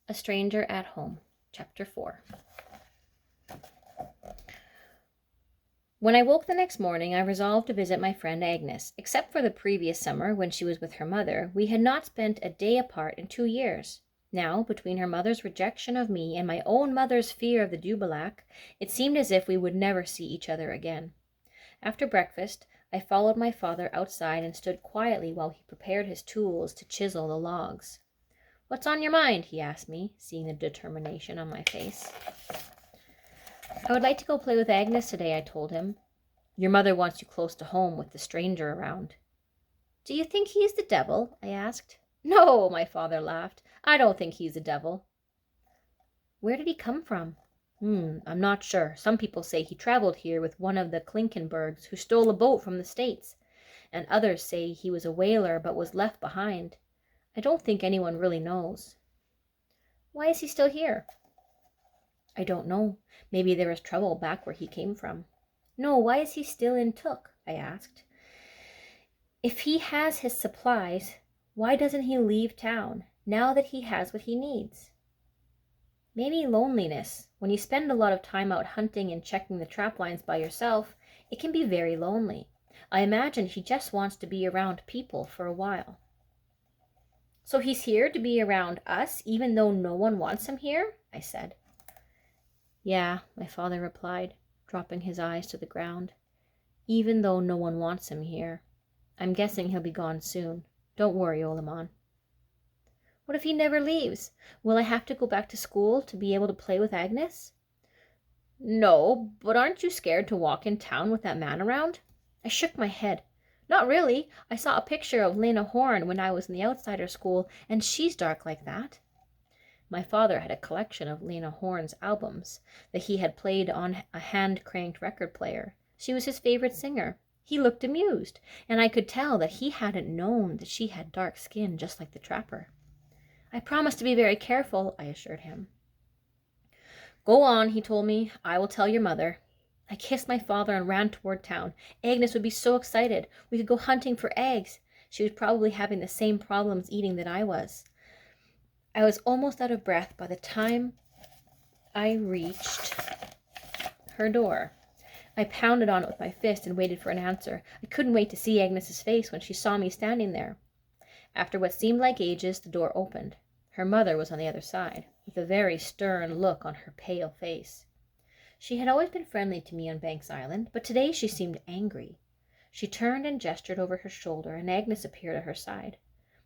A Stranger at Home, Chapter 4. When I woke the next morning, I resolved to visit my friend Agnes. Except for the previous summer, when she was with her mother, we had not spent a day apart in 2 years. Now, between her mother's rejection of me and my own mother's fear of the Dubellac, it seemed as if we would never see each other again. After breakfast, I followed my father outside and stood quietly while he prepared his tools to chisel the logs. "What's on your mind?" he asked me, seeing the determination on my face. "I would like to go play with Agnes today," I told him. "Your mother wants you close to home with the stranger around." "Do you think he's the devil?" I asked. "No," my father laughed. "I don't think he's the devil." "Where did he come from?" I'm not sure. Some people say he traveled here with one of the Klinkenbergs who stole a boat from the States, and others say he was a whaler but was left behind. I don't think anyone really knows." "Why is he still here?" "I don't know. Maybe there is trouble back where he came from." "No, why is he still in Took?" I asked. "If he has his supplies, why doesn't he leave town, now that he has what he needs?" "Maybe loneliness. When you spend a lot of time out hunting and checking the trap lines by yourself, it can be very lonely. I imagine he just wants to be around people for a while." "So he's here to be around us, even though no one wants him here?" I said. "Yeah," my father replied, dropping his eyes to the ground. "Even though no one wants him here. I'm guessing he'll be gone soon. Don't worry, Olamon." "What if he never leaves? Will I have to go back to school to be able to play with Agnes?" "No, but aren't you scared to walk in town with that man around?" I shook my head. "Not really. I saw a picture of Lena Horne when I was in the outsider school, and she's dark like that." My father had a collection of Lena Horne's albums that he had played on a hand-cranked record player. She was his favorite singer. He looked amused, and I could tell that he hadn't known that she had dark skin just like the trapper. "I promise to be very careful," I assured him. "Go on," he told me. "I will tell your mother." I kissed my father and ran toward town. Agnes would be so excited. We could go hunting for eggs. She was probably having the same problems eating that I was. I was almost out of breath by the time I reached her door. I pounded on it with my fist and waited for an answer. I couldn't wait to see Agnes's face when she saw me standing there. After what seemed like ages, the door opened. Her mother was on the other side, with a very stern look on her pale face. She had always been friendly to me on Banks Island, but today she seemed angry. She turned and gestured over her shoulder, and Agnes appeared at her side.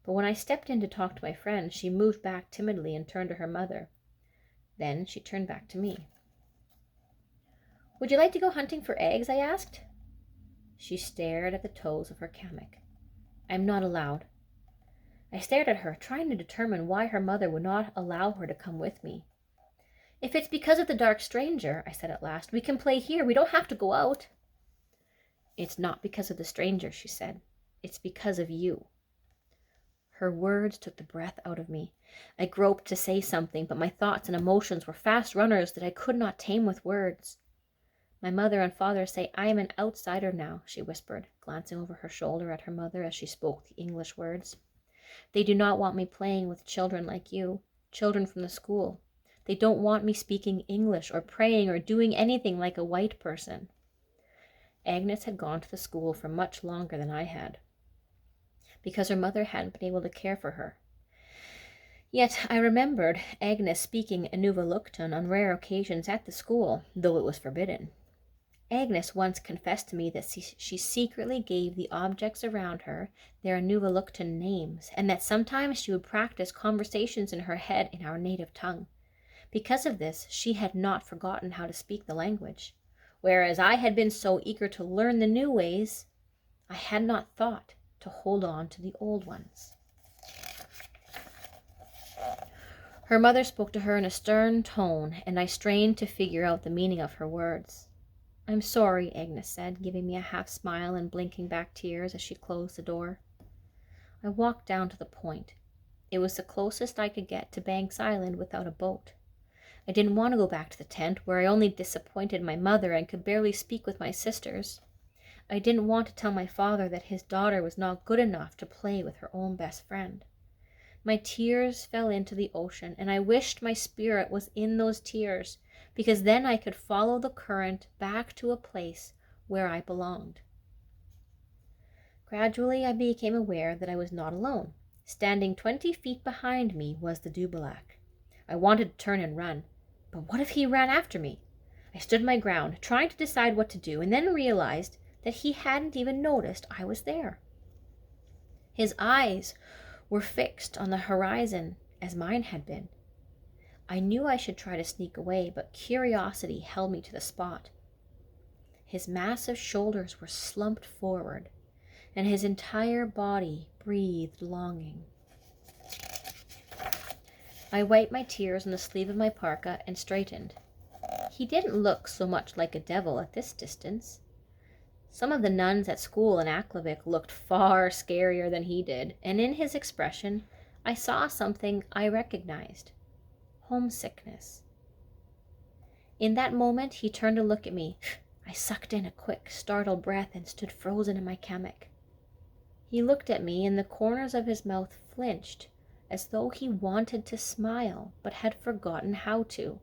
But when I stepped in to talk to my friend, she moved back timidly and turned to her mother. Then she turned back to me. "Would you like to go hunting for eggs?" I asked. She stared at the toes of her hammock. "I'm not allowed." I stared at her, trying to determine why her mother would not allow her to come with me. "If it's because of the dark stranger," I said at last, "we can play here. We don't have to go out." "It's not because of the stranger," she said. "It's because of you." Her words took the breath out of me. I groped to say something, but my thoughts and emotions were fast runners that I could not tame with words. "My mother and father say I am an outsider now," she whispered, glancing over her shoulder at her mother as she spoke the English words. "They do not want me playing with children like you, children from the school. They don't want me speaking English or praying or doing anything like a white person." Agnes had gone to the school for much longer than I had, because her mother hadn't been able to care for her. Yet I remembered Agnes speaking Inuvialuktun on rare occasions at the school, though it was forbidden. Agnes once confessed to me that she secretly gave the objects around her their Inuvialuktun names, and that sometimes she would practice conversations in her head in our native tongue. Because of this, she had not forgotten how to speak the language, whereas I had been so eager to learn the new ways, I had not thought to hold on to the old ones. Her mother spoke to her in a stern tone, and I strained to figure out the meaning of her words. "I'm sorry," Agnes said, giving me a half-smile and blinking back tears as she closed the door. I walked down to the point. It was the closest I could get to Banks Island without a boat. I didn't want to go back to the tent, where I only disappointed my mother and could barely speak with my sisters. I didn't want to tell my father that his daughter was not good enough to play with her own best friend. My tears fell into the ocean, and I wished my spirit was in those tears, because then I could follow the current back to a place where I belonged. Gradually, I became aware that I was not alone. Standing 20 feet behind me was the Dubalak. I wanted to turn and run, but what if he ran after me? I stood my ground, trying to decide what to do, and then realized that he hadn't even noticed I was there. His eyes were fixed on the horizon as mine had been. I knew I should try to sneak away, but curiosity held me to the spot. His massive shoulders were slumped forward, and his entire body breathed longing. I wiped my tears on the sleeve of my parka and straightened. He didn't look so much like a devil at this distance. Some of the nuns at school in Aklavik looked far scarier than he did, and in his expression I saw something I recognized: homesickness. In that moment he turned to look at me. I sucked in a quick, startled breath and stood frozen in my kamek. He looked at me, and the corners of his mouth flinched, as though he wanted to smile but had forgotten how to.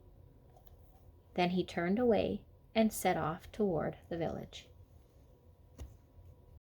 Then he turned away and set off toward the village.